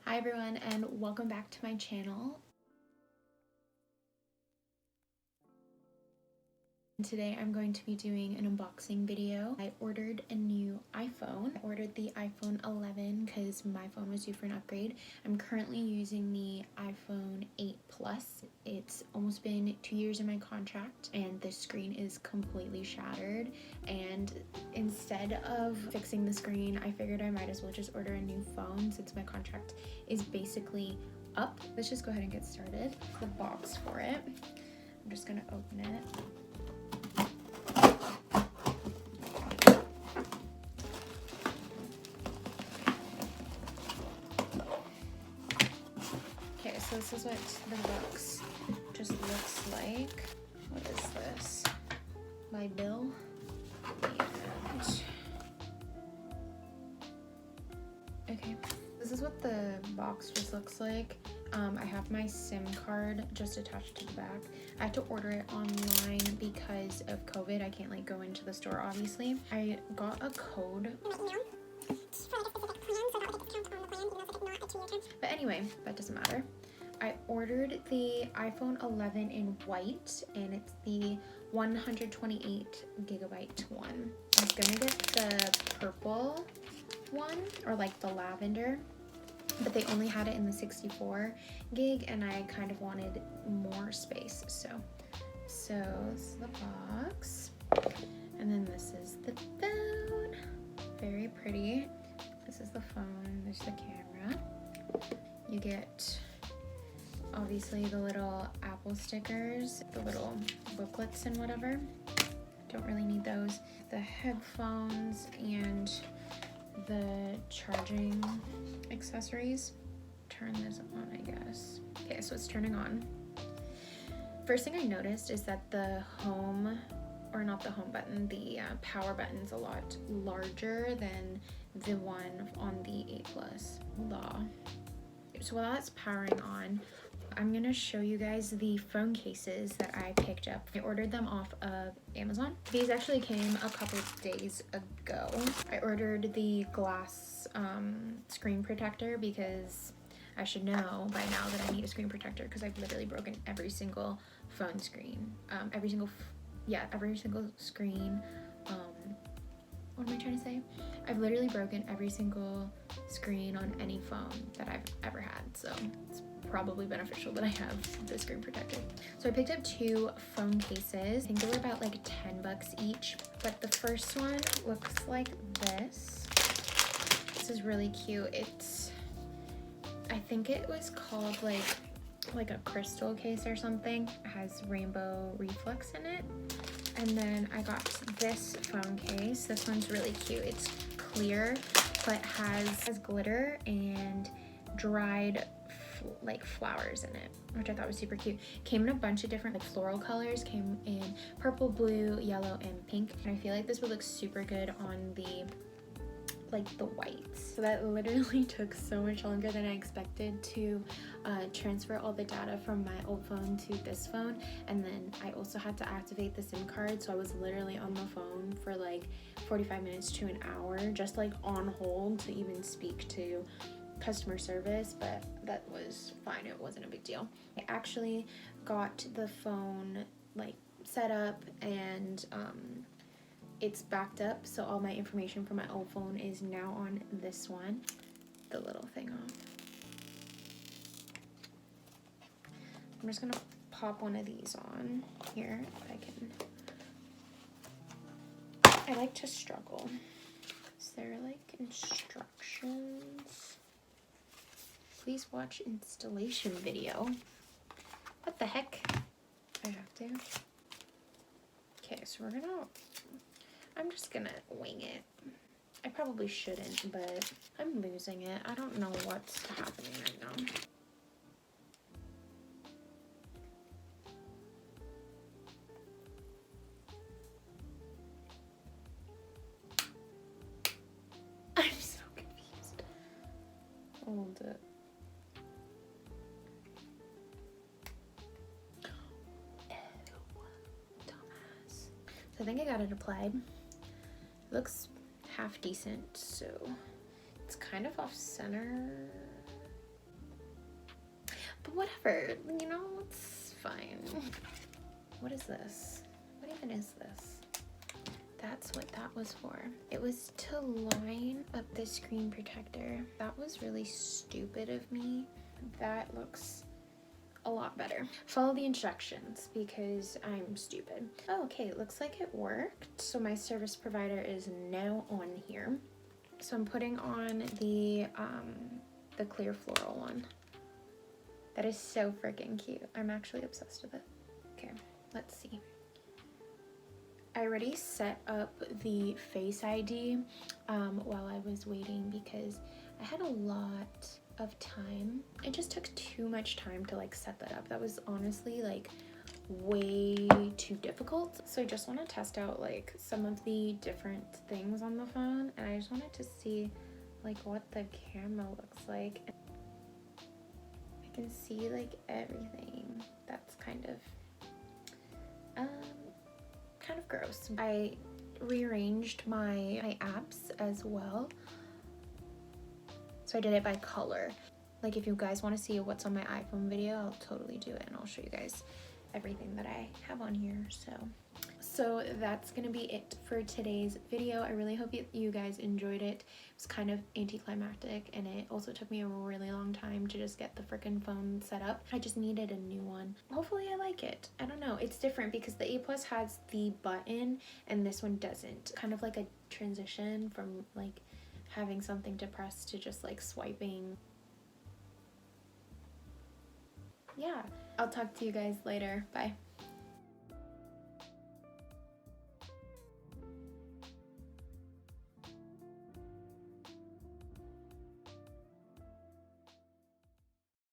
Hi everyone and welcome back to my channel. Today I'm going to be doing an unboxing video. I ordered a new iPhone. I ordered the iPhone 11 because my phone was due for an upgrade. I'm currently using the iPhone 8 Plus. It's almost been 2 years in my contract and the screen is completely shattered, and instead of fixing the screen I figured I might as well just order a new phone since my contract is basically up. Let's just go ahead and get started. The box for it. I'm just gonna open it. So this is what the box just looks like. What is this? My bill. And okay, this is what the box just looks like. I have my SIM card just attached to the back. I had to order it online because of COVID. I can't go into the store obviously. I got a code. But anyway, that doesn't matter. I ordered the iPhone 11 in white and it's the 128 gigabyte one. I was gonna get the purple one or the lavender, but they only had it in the 64 gig and I kind of wanted more space. So this is the box. And then this is the phone. Very pretty. This is the phone, there's the camera. You get obviously the little Apple stickers, the little booklets and whatever. Don't really need those. The headphones and the charging accessories. Turn this on, I guess. Okay, so it's turning on. First thing I noticed is that the home, or not the home button, the power button's a lot larger than the one on the 8 Plus. So while that's powering on, I'm gonna show you guys the phone cases that I picked up. I ordered them off of Amazon. These actually came a couple of days ago. I ordered the glass screen protector because I should know by now that I need a screen protector because I've literally broken every single phone screen. Every single screen. What am I trying to say? I've literally broken every single screen on any phone that I've ever had, so it's probably beneficial that I have the screen protector. So I picked up 2 phone cases. I think they were about $10 each, but the first one looks like this. This is really cute. I think it was called like a crystal case or something. It has rainbow reflex in it. And then I got this phone case. This one's really cute. It's clear, but has glitter and dried flowers in it, which I thought was super cute. Came in a bunch of different floral colors. Came in purple, blue, yellow, and pink. And I feel like this would look super good on the whites. So that literally took so much longer than I expected to transfer all the data from my old phone to this phone, and then I also had to activate the SIM card, so I was literally on the phone for 45 minutes to an hour just on hold to even speak to customer service, but that was fine. It wasn't a big deal. I actually got the phone set up and it's backed up, so all my information from my old phone is now on this one. The little thing off. I'm just gonna pop one of these on here if I can. I like to struggle. Is there instructions? Please watch installation video. What the heck? I have to. Okay, so I'm just gonna wing it. I probably shouldn't, but I'm losing it. I don't know what's happening right now. I'm so confused. Hold it. So I think I got it applied. It looks half decent, so it's kind of off center. But whatever, you know, it's fine. What is this? What even is this? That's what that was for. It was to line up the screen protector. That was really stupid of me. That looks a lot better. Follow the instructions because I'm stupid. Oh, okay, it looks like it worked. So my service provider is now on here. So I'm putting on the clear floral one. That is so freaking cute. I'm actually obsessed with it. Okay, let's see. I already set up the Face ID while I was waiting because I had a lot of time. It just took too much time to like set that up. That was honestly like way too difficult. So I just want to test out like some of the different things on the phone, and I just wanted to see like what the camera looks like. I can see like everything. That's kind of gross. I rearranged my apps as well. So I did it by color. Like if you guys want to see what's on my iPhone video, I'll totally do it and I'll show you guys everything that I have on here. So that's gonna be it for today's video. I really hope you guys enjoyed it. It was kind of anticlimactic, and it also took me a really long time to just get the frickin' phone set up. I just needed a new one. Hopefully I like it. I don't know, it's different because the A Plus has the button and this one doesn't. Kind of like a transition from like having something to press to just like swiping. Yeah, I'll talk to you guys later. Bye.